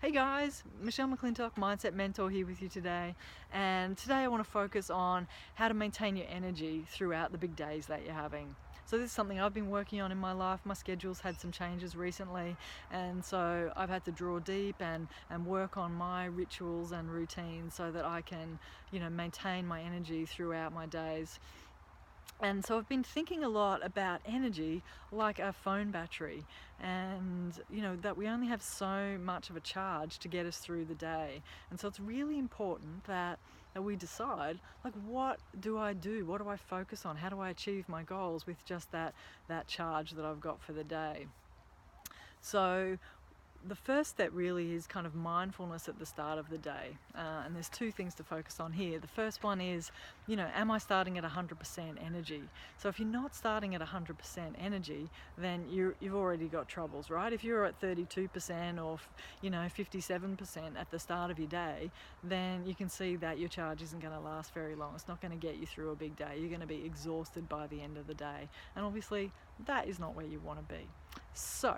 Hey guys, Michelle McClintock, Mindset Mentor here with you today. And today I want to focus on how to maintain your energy throughout the big days that you're having. So this is something I've been working on in my life. My schedule's had some changes recently, and so I've had to draw deep and work on my rituals and routines so that I can, maintain my energy throughout my days. And so I've been thinking a lot about energy like a phone battery, and that we only have so much of a charge to get us through the day. And so it's really important that we decide, like, what do I do? What do I focus on? How do I achieve my goals with just that charge that I've got for the day? So the first step really is kind of mindfulness at the start of the day, and there's two things to focus on here. The first one is, am I starting at 100% energy? So if you're not starting at 100% energy, then you've already got troubles, right? If you're at 32% or 57% at the start of your day, then you can see that your charge isn't going to last very long. It's not going to get you through a big day. You're going to be exhausted by the end of the day, and obviously that is not where you want to be. So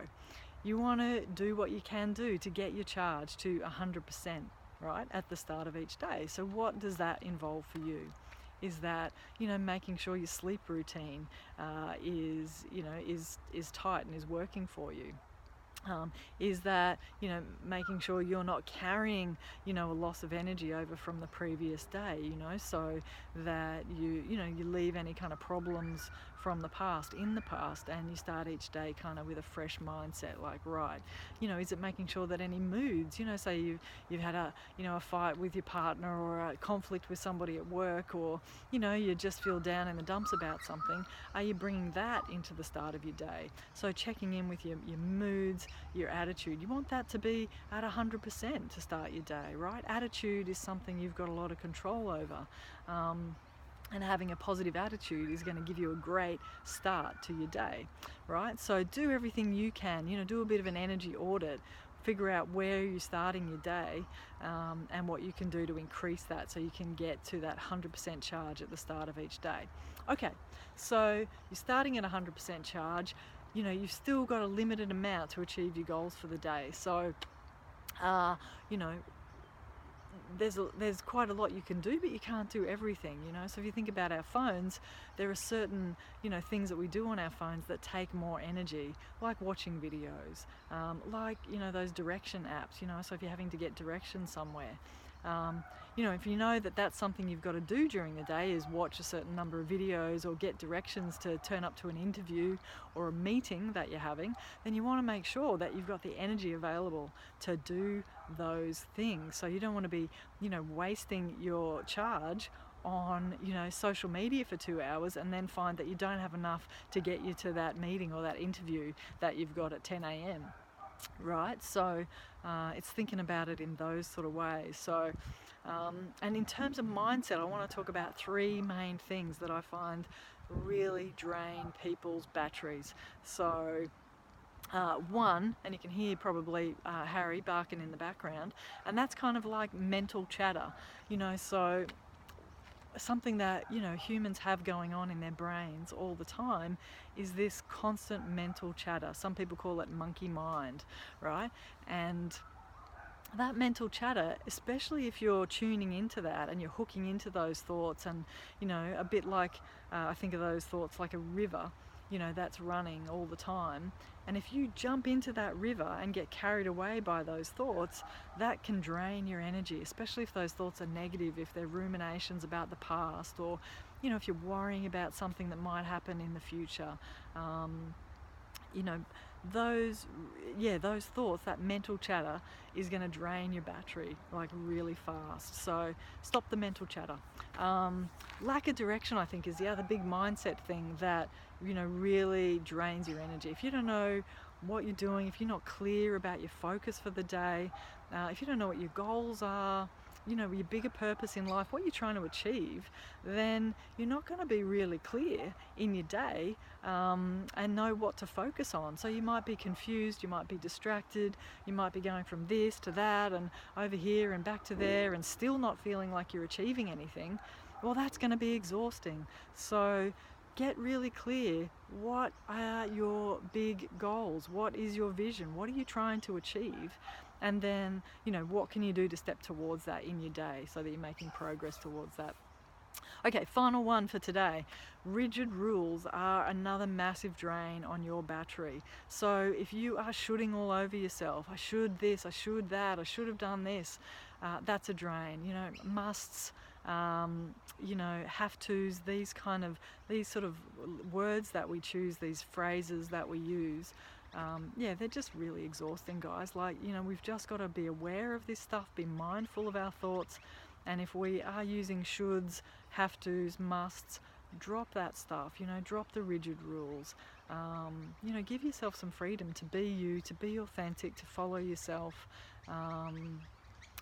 you want to do what you can do to get your charge to 100%, right, at the start of each day. So what does that involve for you? Is that, making sure your sleep routine is tight and is working for you? Is that, making sure you're not carrying, a loss of energy over from the previous day, so that you leave any kind of problems from the past in the past, and you start each day kind of with a fresh mindset, like, right, is it making sure that any moods, say you've had a fight with your partner, or a conflict with somebody at work, or you just feel down in the dumps about something, are you bringing that into the start of your day? So checking in with your moods, your attitude, you want that to be at 100% to start your day, right? Attitude is something you've got a lot of control over, and having a positive attitude is going to give you a great start to your day, right? So do everything you can, do a bit of an energy audit, figure out where you're starting your day, and what you can do to increase that so you can get to that 100% charge at the start of each day. Okay, so you're starting at 100% charge. You've still got a limited amount to achieve your goals for the day. So, there's quite a lot you can do, but you can't do everything, So if you think about our phones, there are certain, things that we do on our phones that take more energy, like watching videos, like, those direction apps, so if you're having to get directions somewhere, if you know that that's something you've got to do during the day, is watch a certain number of videos or get directions to turn up to an interview or a meeting that you're having, then you want to make sure that you've got the energy available to do those things. So you don't want to be, wasting your charge on, social media for 2 hours and then find that you don't have enough to get you to that meeting or that interview that you've got at 10 a.m. Right? So it's thinking about it in those sort of ways. So, and in terms of mindset, I want to talk about three main things that I find really drain people's batteries. So, one, and you can hear probably Harry barking in the background, and that's kind of like mental chatter, so something that humans have going on in their brains all the time is this constant mental chatter. Some people call it monkey mind, right? And that mental chatter, especially if you're tuning into that and you're hooking into those thoughts, and a bit like I think of those thoughts like a river, that's running all the time. And if you jump into that river and get carried away by those thoughts, that can drain your energy, especially if those thoughts are negative, if they're ruminations about the past, or if you're worrying about something that might happen in the future. Those thoughts, that mental chatter, is going to drain your battery like really fast. So stop the mental chatter. Lack of direction, I think, is the other big mindset thing that really drains your energy. If you don't know what you're doing, if you're not clear about your focus for the day, if you don't know what your goals are, your bigger purpose in life, what you're trying to achieve, then you're not going to be really clear in your day, and know what to focus on. So you might be confused, you might be distracted, you might be going from this to that and over here and back to there, and still not feeling like you're achieving anything. Well, that's going to be exhausting. So get really clear. What are your big goals? What is your vision? What are you trying to achieve? And then, what can you do to step towards that in your day so that you're making progress towards that? Okay, final one for today. Rigid rules are another massive drain on your battery. So if you are shooting all over yourself, I should this, I should that, I should have done this, that's a drain. Musts, have tos, these sort of words that we choose, these phrases that we use. They're just really exhausting, guys. We've just got to be aware of this stuff, be mindful of our thoughts, and if we are using shoulds, have tos, musts, drop that stuff, drop the rigid rules. Give yourself some freedom to be you, to be authentic, to follow yourself.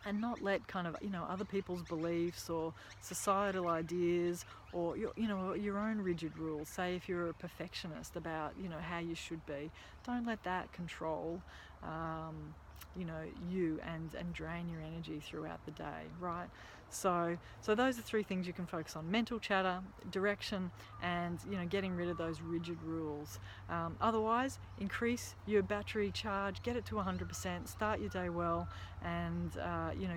And not let other people's beliefs or societal ideas or your own rigid rules. Say if you're a perfectionist about how you should be, don't let that control you and drain your energy throughout the day, right? So those are three things you can focus on: mental chatter, direction, and getting rid of those rigid rules. Otherwise, increase your battery charge, get it to 100%, start your day well, and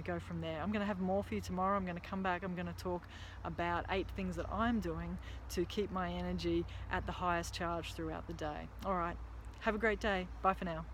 go from there. I'm going to have more for you tomorrow. I'm going to come back. I'm going to talk about 8 things that I'm doing to keep my energy at the highest charge throughout the day. All right, have a great day. Bye for now.